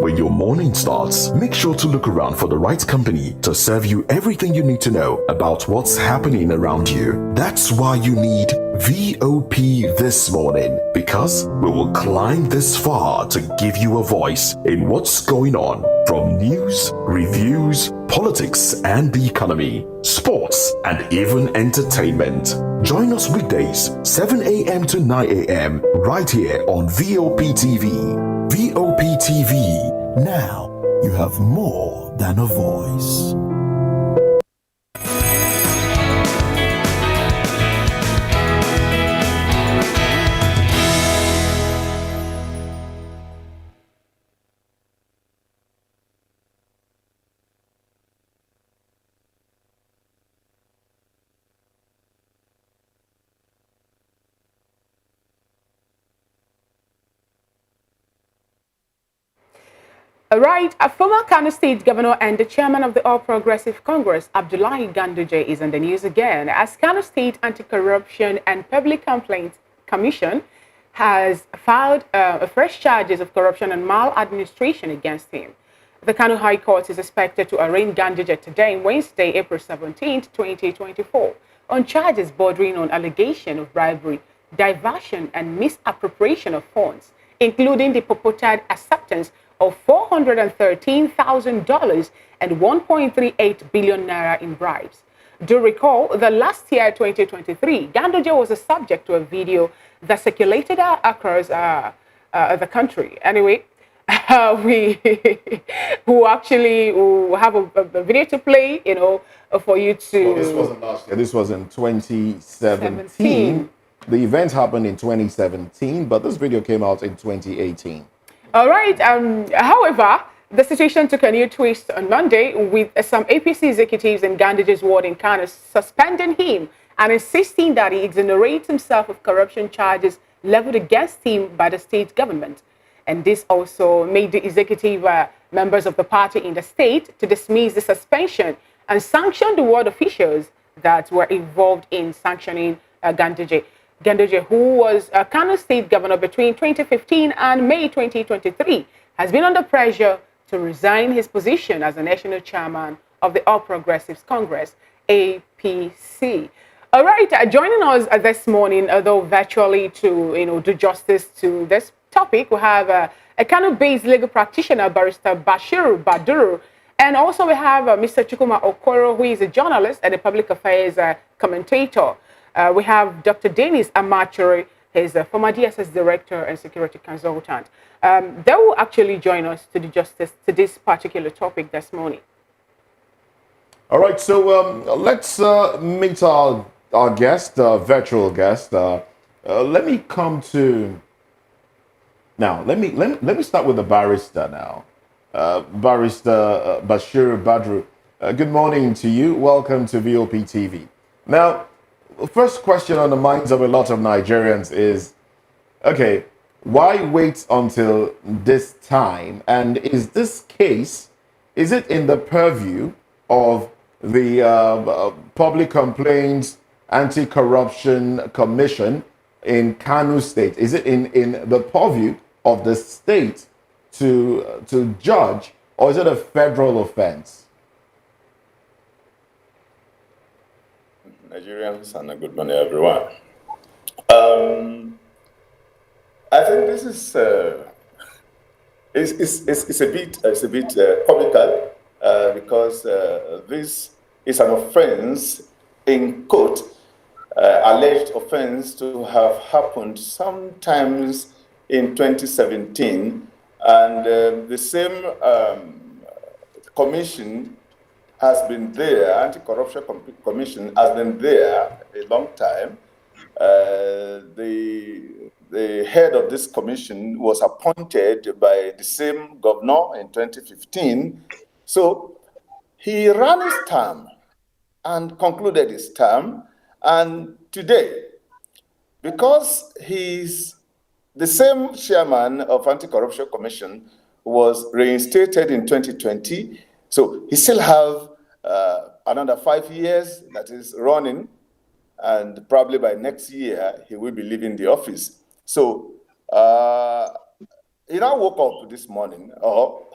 When your morning starts, make sure to look around for the right company to serve you everything you need to know about what's happening around you. That's why you need VOP this morning, because we will climb this far to give you a voice in what's going on, from news, reviews, politics and the economy, sports, and even entertainment. Join us weekdays, 7 a.m. to 9 a.m. right here on VOP TV. VOP TV. Now you have more than a voice. All right, a former Kano State Governor and the chairman of the All Progressive Congress, Abdullahi Ganduje, is on the news again, as Kano State Anti-Corruption and Public Complaints Commission has filed fresh charges of corruption and maladministration against him. The Kano High Court is expected to arraign Ganduje today, Wednesday, April 17, 2024, on charges bordering on allegation of bribery, diversion, and misappropriation of funds, including the purported acceptance of $413,000 and 1.38 billion naira in bribes. Do recall that last year, 2023, Ganduje was a subject to a video that circulated across the country. Anyway, we who have a video to play, for you to. Well, this wasn't last year. This was in 2017. The event happened in 2017, but this video came out in 2018. All right. However, the situation took a new twist on Monday with some APC executives in Ganduje's ward in Kano suspending him and insisting that he exonerates himself of corruption charges leveled against him by the state government. And this also made the executive members of the party in the state to dismiss the suspension and sanction the ward officials that were involved in sanctioning Ganduje. Ganduje, who was Kano State Governor between 2015 and May 2023, has been under pressure to resign his position as the national chairman of the All Progressives Congress, APC. All right, joining us this morning, though virtually to do justice to this topic, we have a Kano-based legal practitioner, Barrister Bashir Baduru, and also we have Mr. Chukuma Okoro, who is a journalist and a public affairs commentator. We have Dr. Dennis Amachori, he's a former DSS director and security consultant. They will actually join us to do justice to this particular topic this morning. All right, so let's meet our guest, virtual guest. Let me come to now. Let me start with the barrister now. Barrister Bashir Badru. Good morning to you. Welcome to VOP TV. Now, the first question on the minds of a lot of Nigerians is, okay, why wait until this time? And is this case, is it in the purview of the Public Complaints Anti-Corruption Commission in Kano State? Is it in the purview of the state to judge, or is it a federal offense? Nigerians, and a good morning, everyone. I think this is it's a bit comical because this is an offense in quote, alleged offense to have happened sometimes in 2017, and the same commission has been there, Anti-Corruption Commission has been there a long time. The head of this commission was appointed by the same governor in 2015. So he ran his term and concluded his term. And today, because he's the same chairman of Anti-Corruption Commission was reinstated in 2020, so he still have another 5 years that is running, and probably by next year he will be leaving the office. So he now woke up this morning, or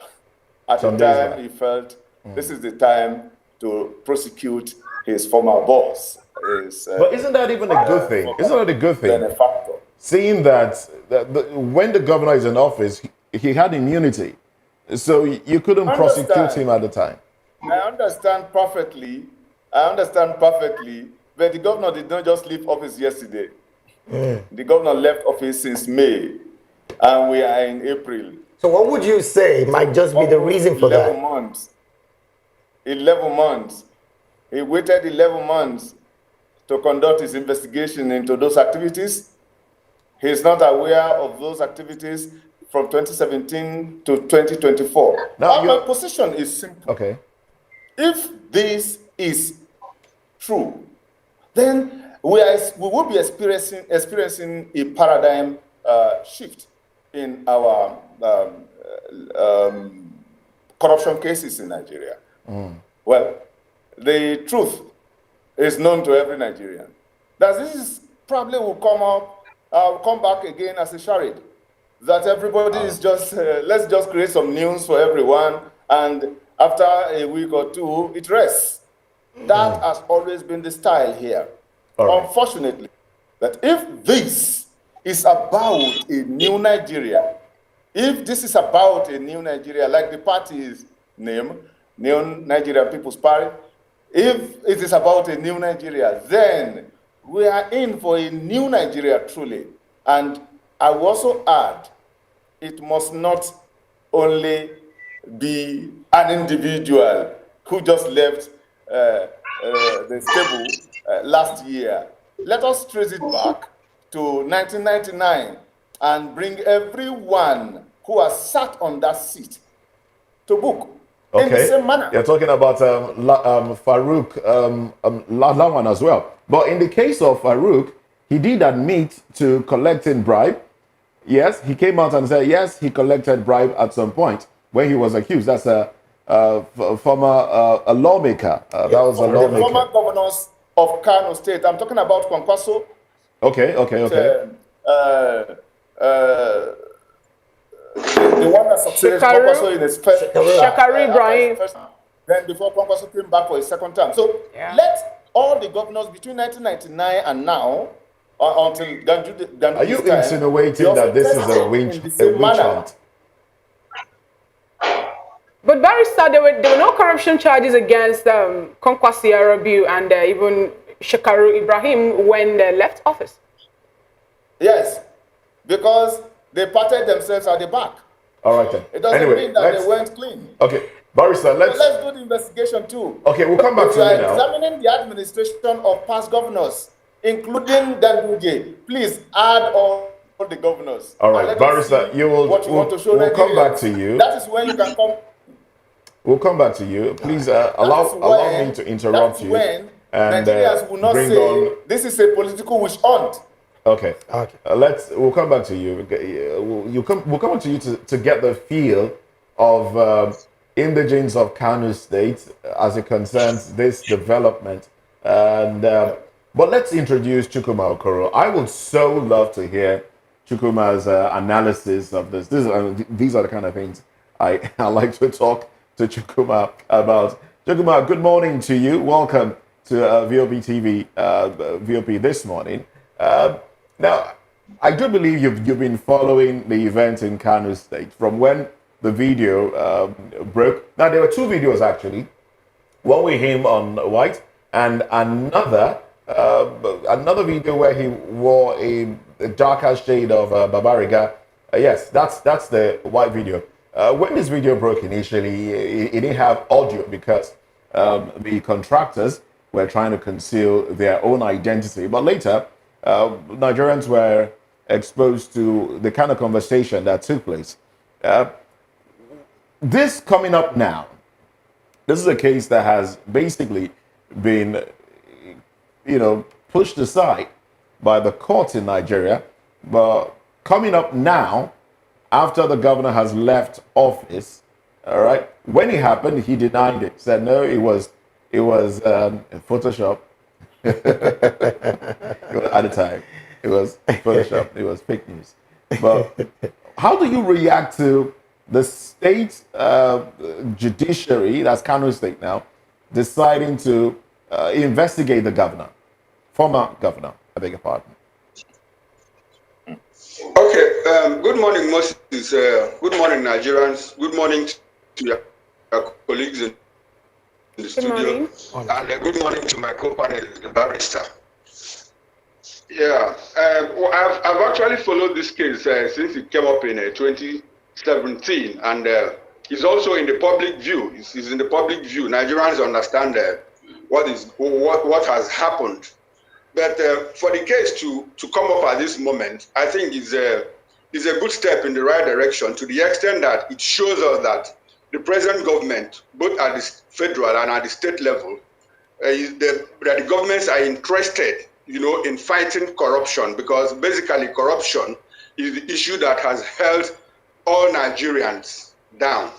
at the time he felt this is the time to prosecute his former boss. But isn't that even a good thing? Isn't that a good thing? Benefactor. Seeing that, when the governor is in office, he had immunity. So you couldn't prosecute him at the time. I understand perfectly, but the governor did not just leave office yesterday. The governor left office since May, and we are in April. So what would you say might just be the reason for 11 months. 11 months. He waited 11 months to conduct his investigation into those activities. He is not aware of those activities from 2017 to 2024. Now, my position is simple. Okay. If this is true, then we will be experiencing a paradigm shift in our corruption cases in Nigeria. Well, the truth is known to every Nigerian. That this probably will come back again as a charade. That everybody is just, let's just create some news for everyone, and after a week or two, it rests. That has always been the style here. Unfortunately, that if this is about a new Nigeria, like the party's name, New Nigerian People's Party, if it is about a new Nigeria, then we are in for a new Nigeria truly. And I will also add, it must not only be an individual who just left the stable last year. Let us trace it back to 1999 and bring everyone who has sat on that seat to book in the same manner. You're talking about Farouk Lawan as well. But in the case of Farouk, he did admit to collecting bribe. Yes, he came out and said, yes, he collected bribe at some point when he was accused. That's a former a lawmaker. That was a lawmaker. The former governors of Kano State. I'm talking about Kwankwaso. Okay. The one that succeeded Kwankwaso in his first. Shakari Ibrahim. Then before Kwankwaso came back for his second term. So let all the governors between 1999 and now, until Ganduje. Are you insinuating that this is a witch hunt? But Barrister, there were no corruption charges against Kwankwasi Arabiu and even Shakaru Ibrahim when they left office. Yes, because they patted themselves at the back. All right then. It doesn't mean that they went clean. Okay, Barrister, let's do the investigation too. Okay, we'll come back to you now. Examining the administration of past governors, including Ganduje. Please add all the governors. All right, Barrister, we'll come back to you. That is when you can come. We'll come back to you. Please allow me to interrupt you. When Nigerians will not say this is a political witch hunt. Okay. We'll come back to you. We'll come back to you to get the feel of indigents of Kano State as it concerns this development. And but let's introduce Chukwuma Okoro. I would so love to hear Chukwuma's analysis of this. These are the kind of things I like to talk to Chukwuma about. Chukwuma, good morning to you. Welcome to VOP TV, VOP this morning. Now, I do believe you've been following the event in Kano State from when the video broke. Now, there were two videos actually. One with him on white and another video where he wore a darker shade of Babariga. Yes, that's the white video. When this video broke initially, it didn't have audio because the contractors were trying to conceal their own identity. But later, Nigerians were exposed to the kind of conversation that took place. This coming up now, this is a case that has basically been, pushed aside by the courts in Nigeria. But coming up now, after the governor has left office, all right, when it happened, he denied it. Said no, it was Photoshop. At the time, it was Photoshop. It was fake news. But how do you react to the state judiciary, that's Kano State now, deciding to investigate the governor, former governor, I beg your pardon? Okay, good morning, Moses. Good morning, Nigerians. Good morning to your colleagues in the studio. And good morning to my co-panelist, the barrister. Yeah, well, I've actually followed this case since it came up in 2017, and it's also in the public view. It's in the public view. Nigerians understand what has happened. But for the case to come up at this moment, I think is a good step in the right direction, to the extent that it shows us that the present government, both at the federal and at the state level, that the governments are interested, in fighting corruption, because basically corruption is the issue that has held all Nigerians down.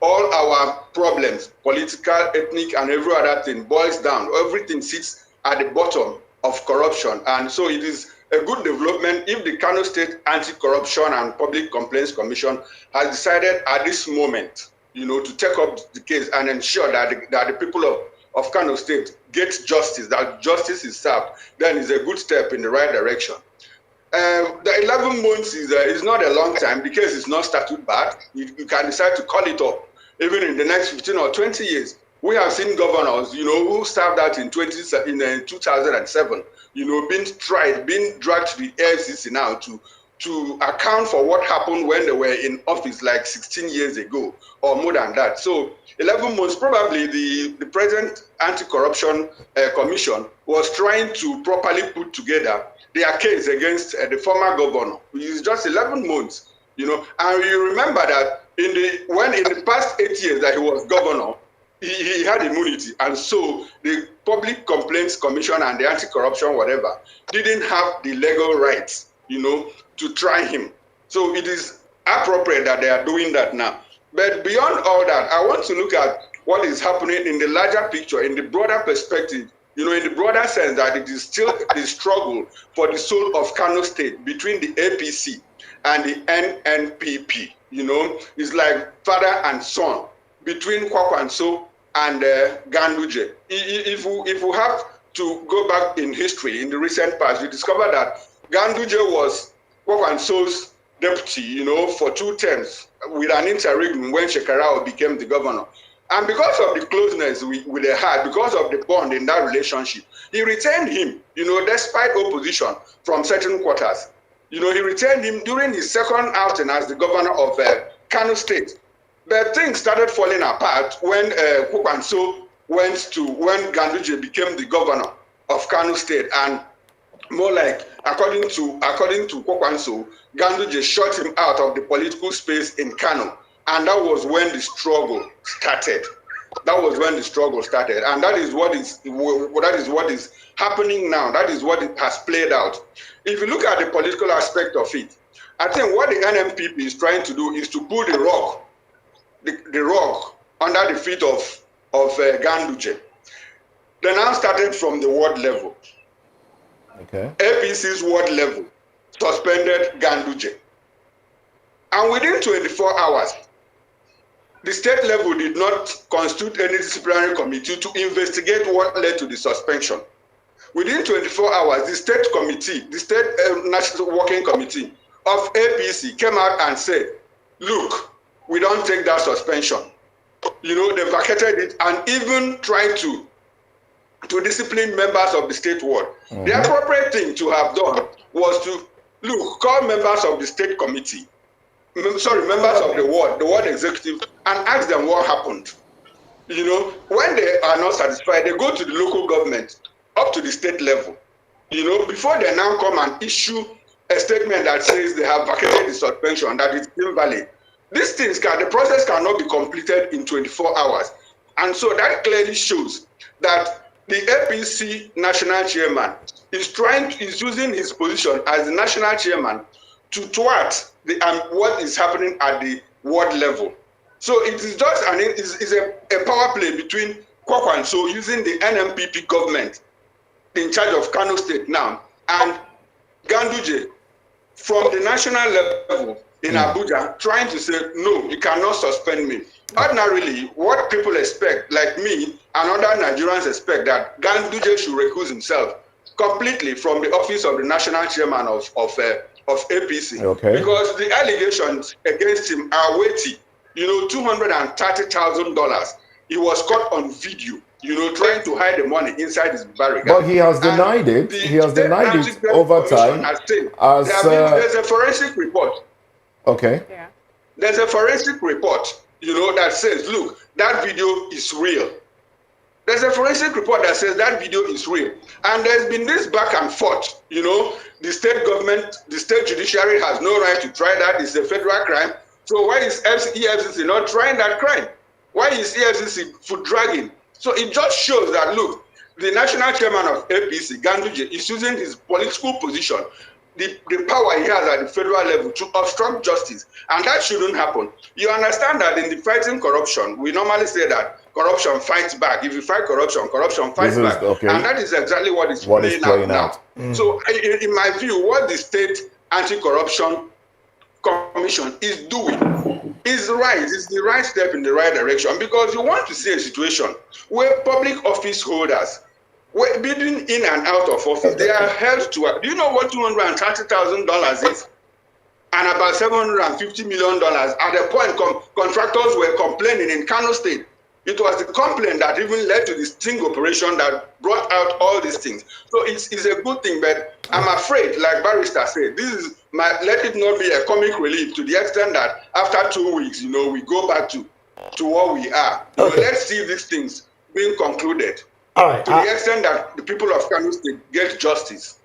All our problems, political, ethnic, and every other thing boils down. Everything sits at the bottom of corruption. And so it is a good development if the Kano State Anti-Corruption and Public Complaints Commission has decided at this moment, to take up the case and ensure that the people of Kano State get justice, that justice is served. Then it's a good step in the right direction. The 11 months is not a long time. The case is not started bad. You can decide to call it up. Even in the next 15 or 20 years, we have seen governors, who served out in 2007, being tried, being dragged to the FCC now to account for what happened when they were in office like 16 years ago or more than that. So 11 months, probably the present Anti-Corruption Commission was trying to properly put together their case against the former governor. It's just 11 months, and you remember that in the past 8 years that he was governor, he had immunity, and so the Public Complaints Commission and the Anti-Corruption whatever didn't have the legal rights, to try him. So it is appropriate that they are doing that now. But beyond all that, I want to look at what is happening in the larger picture, in the broader perspective, in the broader sense that it is still a struggle for the soul of Kano State between the APC and the NNPP. It's like father and son between Kwakwanso and Ganduje. If we have to go back in history, in the recent past, we discover that Ganduje was Kwakwanso's deputy, for 2 terms with an interregnum when Shekarau became the governor. And because of the closeness with the heart, because of the bond in that relationship, he retained him, despite opposition from certain quarters. He retained him during his second outing as the governor of Kano State. But things started falling apart when Kwakwanso when Ganduje became the governor of Kano State, and more like, according to Kwakwanso, Ganduje shut him out of the political space in Kano. And that was when the struggle started. And that is what is happening now. That is what it has played out. If you look at the political aspect of it, I think what the NMPP is trying to do is to put the rug under the feet of Ganduje. They now started from the ward level. Okay. APC's ward level suspended Ganduje. And within 24 hours, the state level did not constitute any disciplinary committee to investigate what led to the suspension. Within 24 hours, the state National Working Committee of APC came out and said, look, we don't take that suspension. They vacated it and even tried to discipline members of the state ward. Mm-hmm. The appropriate thing to have done was to, call members of the state committee, members of the ward executive, and ask them what happened. When they are not satisfied, they go to the local government, up to the state level, before they now come and issue a statement that says they have vacated the suspension, that it's invalid. These things the process cannot be completed in 24 hours. And so that clearly shows that the APC national chairman is using his position as the national chairman to thwart what is happening at the ward level. So it is just a power play between Kwakwanso using the NMPP government in charge of Kano State now, and Ganduje from the national level in Abuja trying to say, no, you cannot suspend me. Ordinarily, what people expect, like me and other Nigerians expect, that Ganduje should recuse himself completely from the office of the national chairman of APC. Okay. Because the allegations against him are weighty. You know, $230,000. He was caught on video, you know, trying to hide the money inside his barricade. But he has denied it. He has denied it over time. There's a forensic report. Okay. Yeah. There's a forensic report, you know, that says, look, that video is real. There's a forensic report that says that video is real. And there's been this back and forth, you know, the state government, the state judiciary has no right to try that. It's a federal crime. So why is EFCC not trying that crime? Why is EFCC foot dragging? So it just shows that, look, the national chairman of APC, Ganduje, is using his political position, the power he has at the federal level to obstruct justice. And that shouldn't happen. You understand that in the fighting corruption, we normally say that corruption fights back. If you fight corruption, corruption fights back. Okay. And that is exactly what is playing out now. So in my view, what the State Anti-Corruption Commission is doing is right. It's the right step in the right direction, because you want to see a situation where public office holders, bidding in and out of office, they are held to. Do you know what $230,000 is? And about $750 million. At the point, contractors were complaining in Kano State. It was the complaint that even led to the sting operation that brought out all these things. So it's a good thing, but I'm afraid, like Barrister said, let it not be a comic relief to the extent that after 2 weeks, you know, we go back to what we are. You know, let's see these things being concluded. All right. To the extent that the people of Kano State get justice.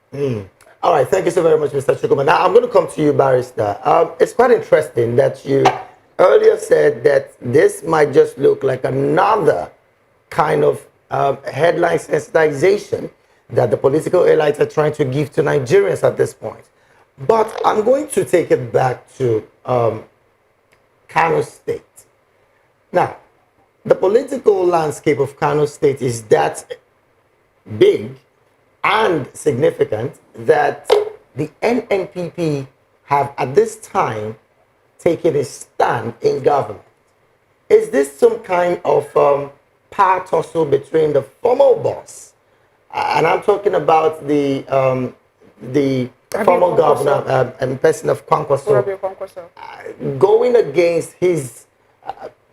All right. Thank you so very much, Mr. Chukwuma. Now, I'm going to come to you, Barrister. It's quite interesting that you earlier said that this might just look like another kind of headline sensitization that the political elites are trying to give to Nigerians at this point. But I'm going to take it back to Kano State. Now, the political landscape of Kano State is that big and significant that the NNPP have at this time taken a stand in government. Is this some kind of power tussle between the former boss, and I'm talking about the former governor and person of Kwankwaso, going against his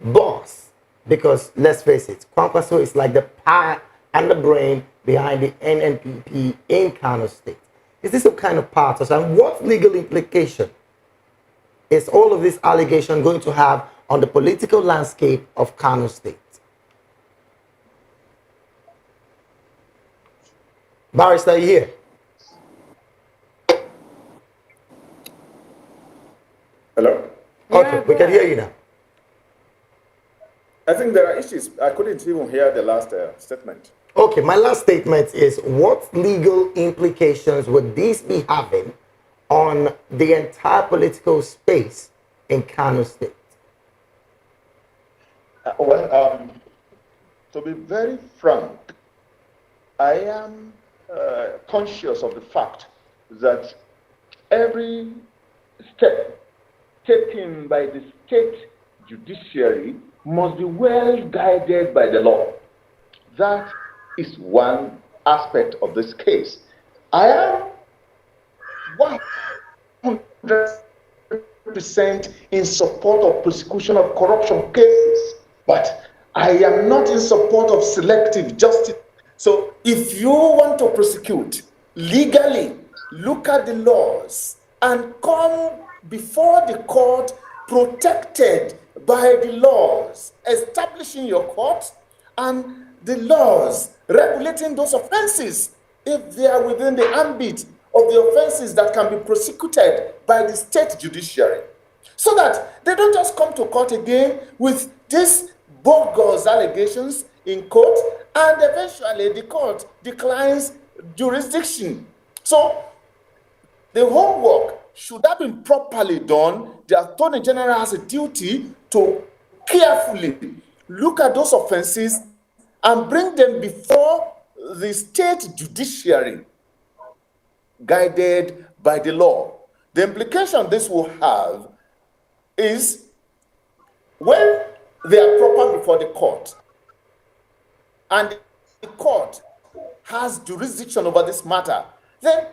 boss? Because let's face it, Kwankwaso is like the power and the brain behind the NNPP in Kano State. Is this some kind of power tussle, and what legal implication is all of this allegation going to have on the political landscape of Kano State? Barrister, are you here? Hello? Okay, we can hear you now. I think there are issues. I couldn't even hear the last statement. Okay, my last statement is, what legal implications would these be having on the entire political space in Kano State? To be very frank, I am conscious of the fact that every step taken by the state judiciary must be well guided by the law. That is one aspect of this case. I am 100% in support of prosecution of corruption cases, but I am not in support of selective justice. So if you want to prosecute legally, look at the laws and come before the court protected by the laws establishing your court and the laws regulating those offenses if they are within the ambit of the offenses that can be prosecuted by the state judiciary, so that they don't just come to court again with these bogus allegations in court and eventually the court declines jurisdiction. So the homework should have been properly done. The Attorney General has a duty to carefully look at those offenses and bring them before the state judiciary, guided by the law. The implication this will have is when they are proper before the court, and the court has jurisdiction over this matter, then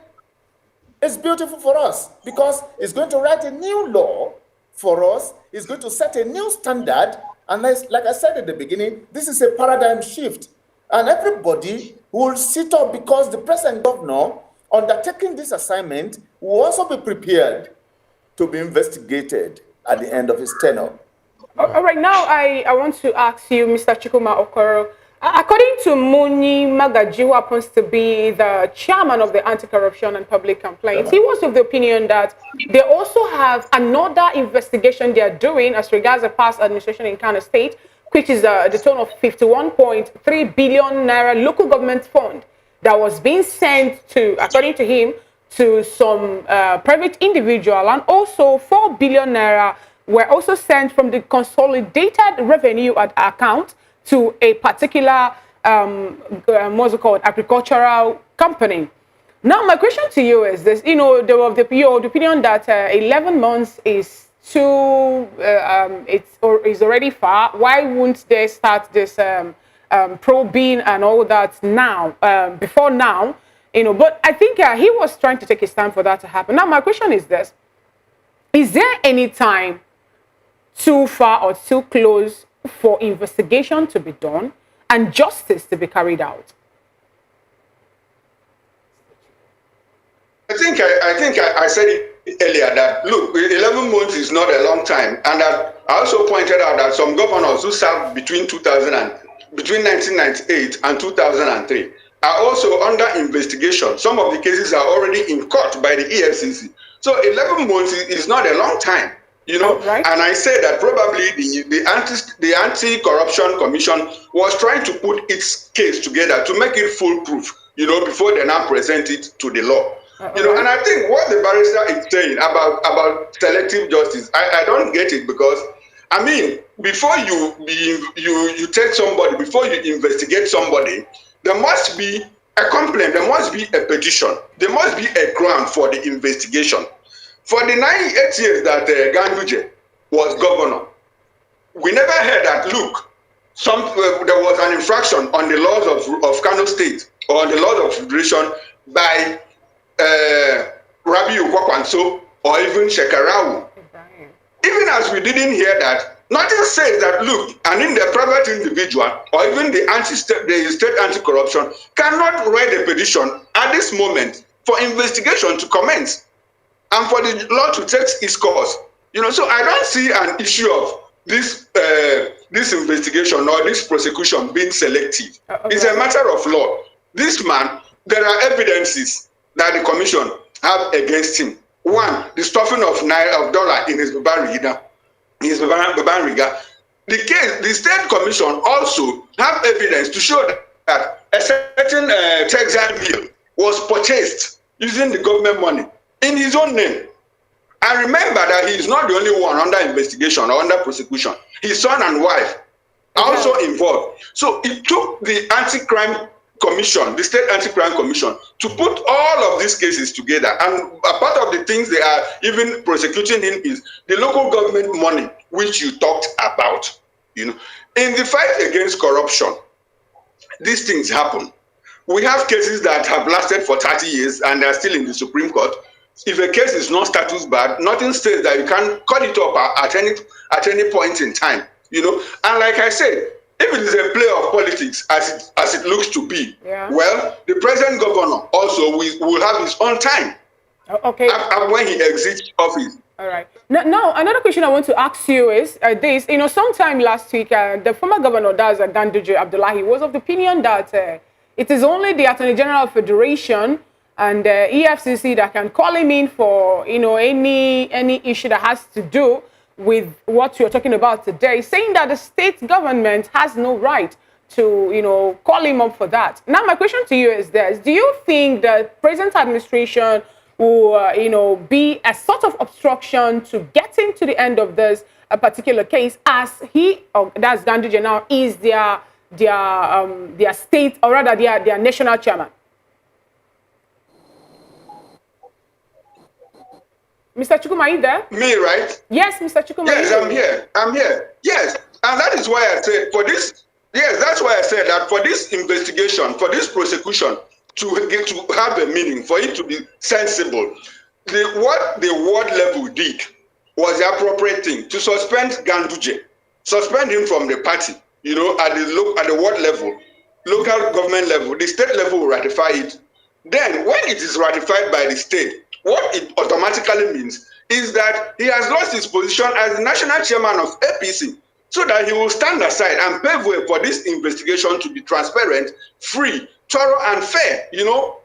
it's beautiful for us because it's going to write a new law for us. It's going to set a new standard. And like I said at the beginning, this is a paradigm shift. And everybody will sit up because the present governor undertaking this assignment will also be prepared to be investigated at the end of his tenure. All right, now I want to ask you, Mr. Chikuma Okoro, according to Muhuyi Magaji, who happens to be the chairman of the Anti-Corruption and Public Complaints, he was of the opinion that they also have another investigation they are doing as regards the past administration in Kano State, which is the tone of 51.3 billion naira local government fund that was being sent to, according to him, to some private individual, and also 4 billion naira were also sent from the consolidated revenue account to a particular, what's it called, agricultural company. Now, my question to you is this: they were of the opinion that 11 months is too, is already far. Why wouldn't they start this probing and all that now, before now? But I think he was trying to take his time for that to happen. Now, my question is this: is there any time too far or too close for investigation to be done and justice to be carried out? I think I said it earlier that, look, 11 months is not a long time, and that I also pointed out that some governors who served between 1998 and 2003 are also under investigation. Some of the cases are already in court by the EFCC. So 11 months is not a long time. Right. And I say that probably the Anti-Corruption Commission was trying to put its case together to make it foolproof, before they now present it to the law. And I think what the barrister is saying about selective justice, I don't get it, because I mean, before you take somebody, before you investigate somebody, there must be a complaint, there must be a petition, there must be a ground for the investigation. For the 8 years that Ganduje was governor, we never heard that, look, there was an infraction on the laws of Kano State or on the laws of Federation by Rabiu Kwakwanso or even Shekarau. Even as we didn't hear that, nothing says that, look, and in the private individual or even the state anti-corruption cannot write a petition at this moment for investigation to commence and for the law to take its course. So I don't see an issue of this investigation or this prosecution being selective. It's a matter of law. This man, there are evidences that the commission have against him. One, the stuffing of dollar in his Babariga. The state commission also have evidence to show that a certain Texan bill was purchased using the government money in his own name. And remember that he is not the only one under investigation or under prosecution. His son and wife are also involved. So it took the anti-crime commission, the state anti-crime commission, to put all of these cases together. And a part of the things they are even prosecuting him is the local government money, which you talked about. In the fight against corruption, these things happen. We have cases that have lasted for 30 years and they are still in the Supreme Court. If a case is not status bad, nothing says that you can cut it up at any point in time. And like I said, if it is a play of politics as it looks to be, well, the present governor also will have his own time. Okay. When he exits office. All right. Now, another question I want to ask you is this. Sometime last week, the former governor, Ganduje Abdullahi, was of the opinion that it is only the Attorney General of Federation and EFCC that can call him in for, any issue that has to do with what you're talking about today, saying that the state government has no right to, call him up for that. Now, my question to you is this: do you think the present administration will, be a sort of obstruction to getting to the end of this particular case, as that's Ganduje now, is their state, or rather their national chairman? Mr. Chukuma, are you there? Me, right? Yes, Mr. Chukuma. Yes, I'm here. I'm here. Yes, and that is why I said for this. Yes, that's why I said that for this investigation, for this prosecution to have a meaning, for it to be sensible, what the ward level did was the appropriate thing to suspend Ganduje, suspend him from the party. You know, at the ward level, local government level, the state level will ratify it. Then, when it is ratified by the state, what it automatically means is that he has lost his position as the national chairman of APC, so that he will stand aside and pave way for this investigation to be transparent, free, thorough, and fair. You know,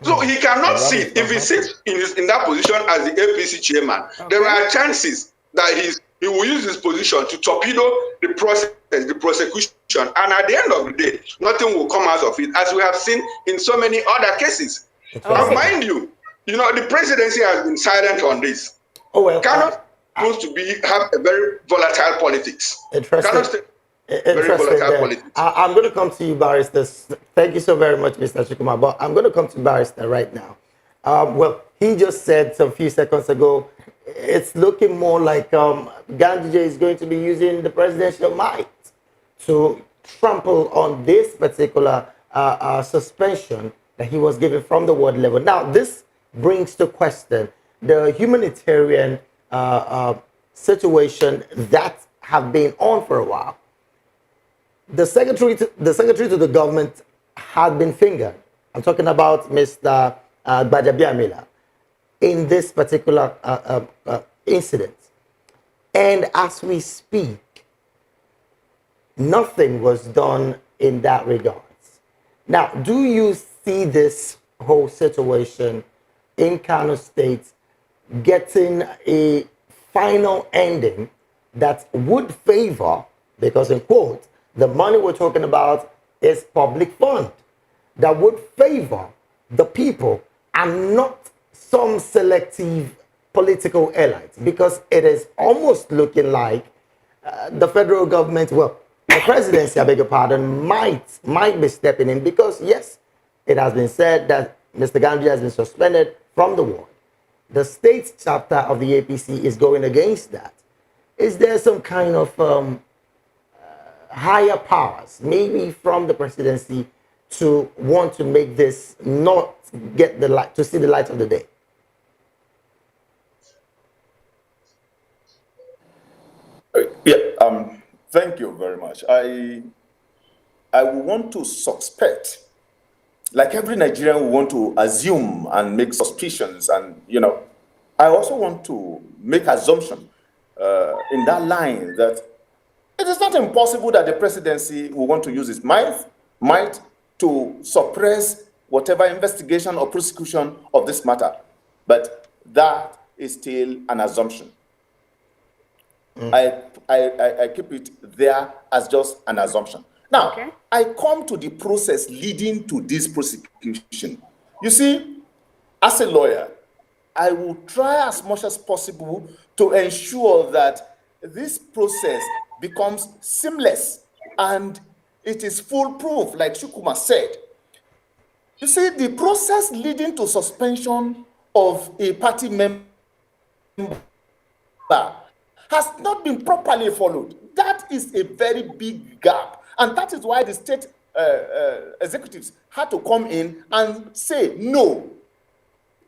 so he cannot sit. If he sits in that position as the APC chairman, there are chances that he will use his position to torpedo the process, the prosecution, and at the end of the day, nothing will come out of it, as we have seen in so many other cases. And mind you, the presidency has been silent on this. Oh well, Kano supposed to have a very volatile politics. Interesting. Very volatile politics. I'm going to come to you, Barrister. Thank you so very much, Mr. Chukuma. But I'm going to come to Barrister right now. Well, he just said a few seconds ago, it's looking more like Ganduje is going to be using the presidential might to trample on this particular suspension that he was given from the ward level. Now, this brings to question the humanitarian situation that have been on for a while. The secretary to the government had been fingered. I'm talking about Mr. Gbajabiamila in this particular incident. And as we speak, nothing was done in that regard. Now, do you see this whole situation in Kano State getting a final ending that would favor, because in quote, the money we're talking about is public fund, that would favor the people and not some selective political elites? Because it is almost looking like the federal government, well, the presidency, I beg your pardon, might be stepping in, because yes, it has been said that Mr. Ganduje has been suspended from the ward. The state chapter of the APC is going against that. Is there some kind of higher powers, maybe from the presidency, to want to make this not get the light, to see the light of the day? Yeah, thank you very much. I would want to suspect, like every Nigerian will want to assume and make suspicions, and I also want to make assumption in that line that it is not impossible that the presidency will want to use its might to suppress whatever investigation or prosecution of this matter, but that is still an assumption. I keep it there as just an assumption. Now, I come to the process leading to this prosecution. You see, as a lawyer, I will try as much as possible to ensure that this process becomes seamless and it is foolproof, like Chukuma said. You see, the process leading to suspension of a party member has not been properly followed. That is a very big gap. And that is why the state executives had to come in and say, no,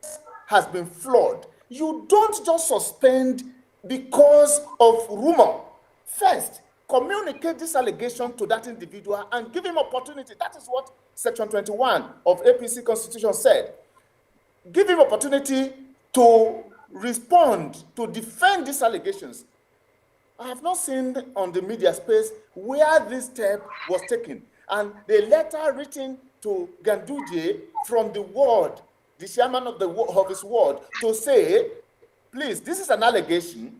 this has been flawed. You don't just suspend because of rumor. First, communicate this allegation to that individual and give him opportunity. That is what Section 21 of APC Constitution said. Give him opportunity to respond, to defend these allegations. I have not seen on the media space where this step was taken. And the letter written to Ganduje from the ward, the chairman of his ward, to say, please, this is an allegation.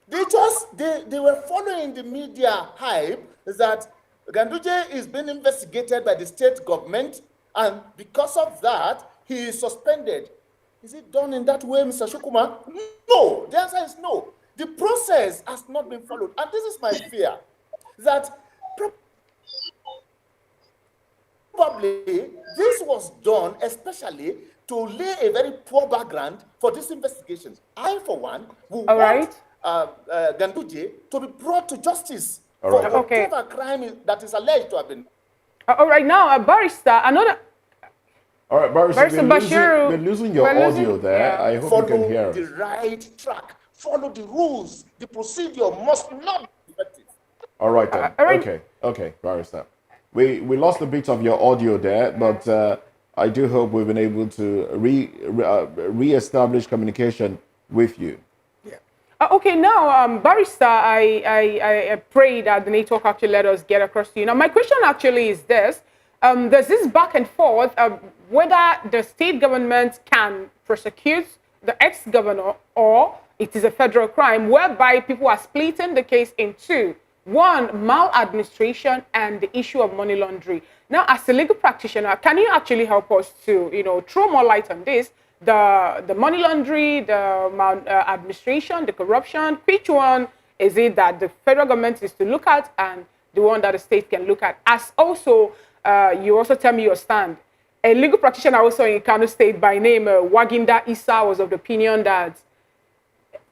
They were following the media hype that Ganduje is being investigated by the state government, and because of that, he is suspended. Is it done in that way, Mr. Chukuma? No, the answer is no. The process has not been followed. And this is my fear, that probably this was was done especially to lay a very poor background for these investigations. I, for one, will want Ganduje to be brought to justice for whatever crime that is alleged to have been. All right, now, Barrister, another. All right, Barrister, we're losing your audio there. Yeah. I hope you can hear us. Follow the right track. Follow the rules. The procedure must not be effective. All right, then. Okay, Barrister. We lost a bit of your audio there, but I do hope we've been able to re-establish communication with you. Okay, now, Barrister, I pray that the network actually let us get across to you. Now, my question actually is this. There's this back and forth of whether the state government can prosecute the ex-governor or it is a federal crime, whereby people are splitting the case in two. One, maladministration and the issue of money laundering. Now, as a legal practitioner, can you actually help us to, throw more light on this? The money laundering, the maladministration, the corruption, which one is it that the federal government is to look at and the one that the state can look at? As also, you also tell me your stand. A legal practitioner also in Kano State by name Waginda Issa was of the opinion that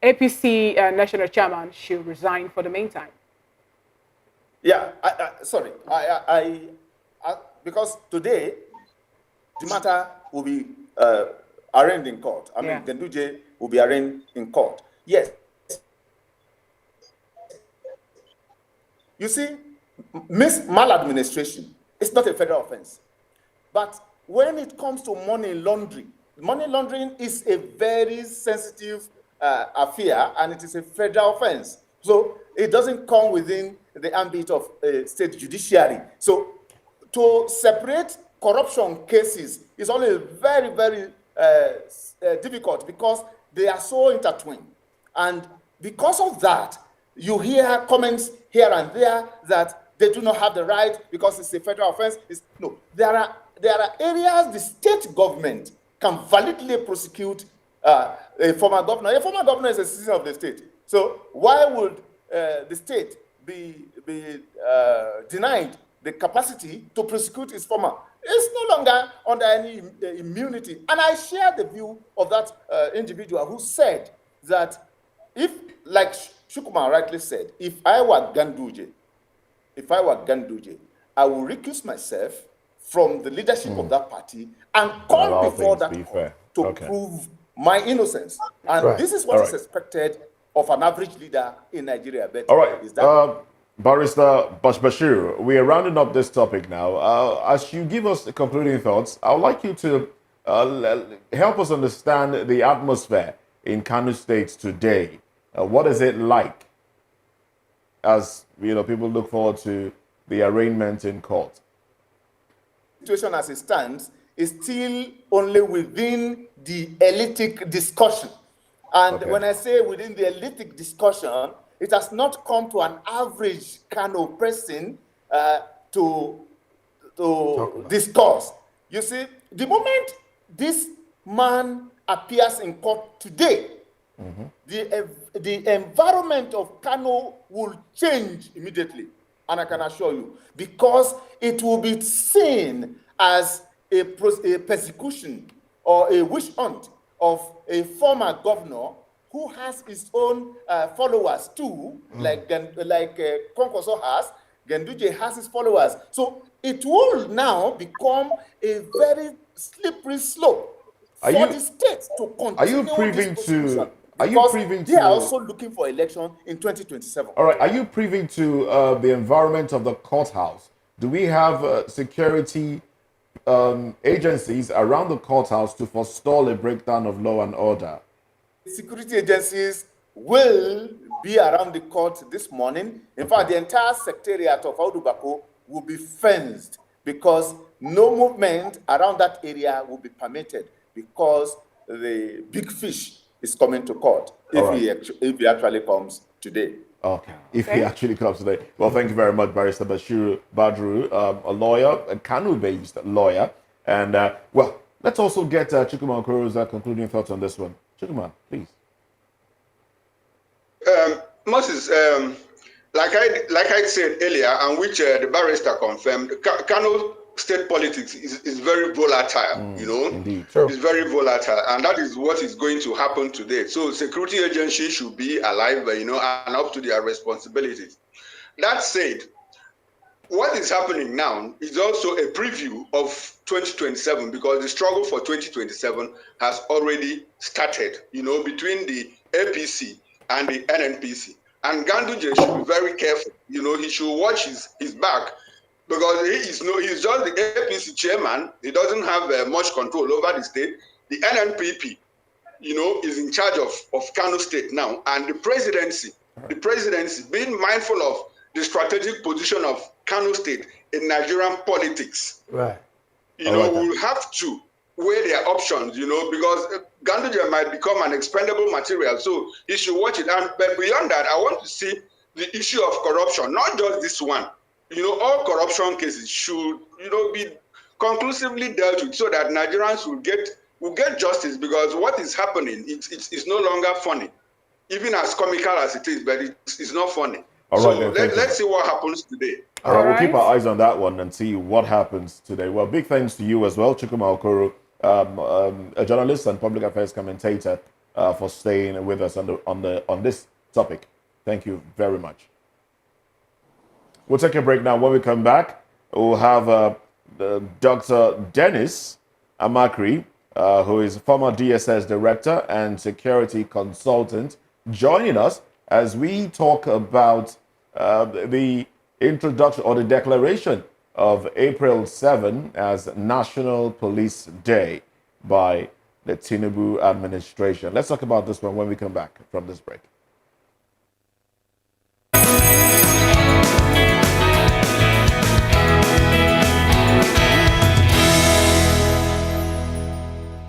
APC national chairman should resign for the meantime. Yeah, sorry. Because today, the matter will be arraigned in court. I mean, Ganduje will be arraigned in court. Yes. You see, maladministration is not a federal offense. But when it comes to money laundering is a very sensitive affair, and it is a federal offense. So it doesn't come within the ambit of state judiciary. So to separate corruption cases is only very, very difficult because they are so intertwined. And because of that, you hear comments here and there that they do not have the right because it's a federal offense. No, there are areas the state government can validly prosecute a former governor. A former governor is a citizen of the state. So why would the state be denied the capacity to prosecute its former? It's no longer under any immunity. And I share the view of that individual who said that if, like Shukuma rightly said, if I were Ganduje, I will recuse myself from the leadership of that party and come before that court to prove my innocence. And this is what is expected of an average leader in Nigeria. All right. Is that Barrister Bashir, we are rounding up this topic now. As you give us the concluding thoughts, I would like you to help us understand the atmosphere in Kano State today. What is it like as people look forward to the arraignment in court? The situation as it stands is still only within the elitic discussion. And when I say within the elitic discussion, it has not come to an average Kano person to discuss. You see, the moment this man appears in court today, the environment of Kano will change immediately. And I can assure you, because it will be seen as a persecution or a witch hunt of a former governor who has his own followers too, like Konkoso has. Ganduje has his followers. So it will now become a very slippery slope for the state to continue. Are you privy to? They are also looking for election in 2027. All right. Are you privy to the environment of the courthouse? Do we have security agencies around the courthouse to forestall a breakdown of law and order? Security agencies will be around the court this morning. In fact, the entire secretariat of Audubako will be fenced because no movement around that area will be permitted because the big fish is coming to court if he actually comes today. Okay, if he actually comes today. Well, thank you very much, Barrister Bashir Badru, a lawyer, a Kano-based lawyer. And, well, let's also get Chukwuma Okoro's concluding thoughts on this one. Chukwuma, please. Moses, like I said earlier, and which the barrister confirmed, Kano state politics is very volatile, you know. Indeed. Sure. It's very volatile, and that is what is going to happen today. So security agencies should be alive, you know, and up to their responsibilities. That said, what is happening now is also a preview of 2027, because the struggle for 2027 has already started, you know, between the APC and the NNPC. And Ganduje should be very careful, you know, he should watch his back, because he's just the APC chairman. He doesn't have much control over the state. The NNPP, you know, is in charge of Kano State now, and the presidency, being mindful of the strategic position of Kano State in Nigerian politics, Right. you know, will have to weigh their options, you know, because Ganduje might become an expendable material, so he should watch it. And but beyond that, I want to see the issue of corruption, not just this one. You know, all corruption cases should, you know, be conclusively dealt with, so that Nigerians will get justice, because what is happening, it's no longer funny, even as comical as it is, but it's not funny. All so right, then, let's see what happens today. All right, we'll Alright. keep our eyes on that one and see what happens today. Well, big thanks to you as well, Chukwuma Okoro, a journalist and public affairs commentator, for staying with us on this topic. Thank you very much. We'll take a break now. When we come back, we'll have Dr. Dennis Amakri, who is former DSS director and security consultant, joining us as we talk about the introduction or the declaration of April 7 as National Police Day by the Tinubu administration. Let's talk about this one when we come back from this break.